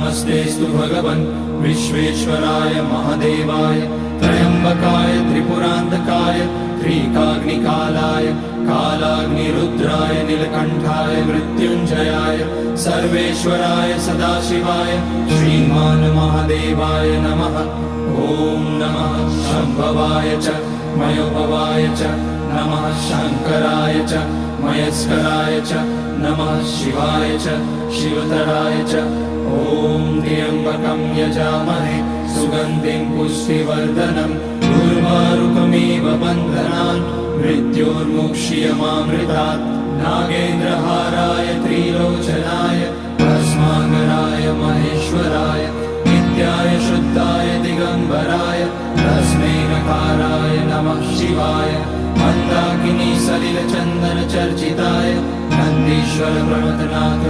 नमस्तेस्तु भगवन् विश्वेश्वराय महादेवाय त्र्यम्बकाय त्रिपुरान्तकाय त्रिकाग्निकालाय कालाग्निरुद्राय नीलकण्ठाय मृत्युञ्जयाय सर्वेश्वराय सदाशिवाय श्रीमान् महादेवाय नमः। ॐ नमः शम्भवाय च मयोभवाय च नमः शङ्कराय च मयस्कराय च नमः शिवाय च शिवतराय च। ॐ त्र्यम्बकं यजामहे सुगन्धिं पुष्टिवर्धनम् उर्वारुकमिव बन्धनान् मृत्योर्मुक्ष्यमामृतात्। नागेन्द्रहाराय त्रिलोचनाय भस्माकराय महेश्वराय नित्याय शुद्धाय दिगम्बराय तस्मै नकाराय नमः शिवाय। मन्दाकिनी सलिलचन्दन चर्चिताय नन्दीश्वर प्रमथनाथ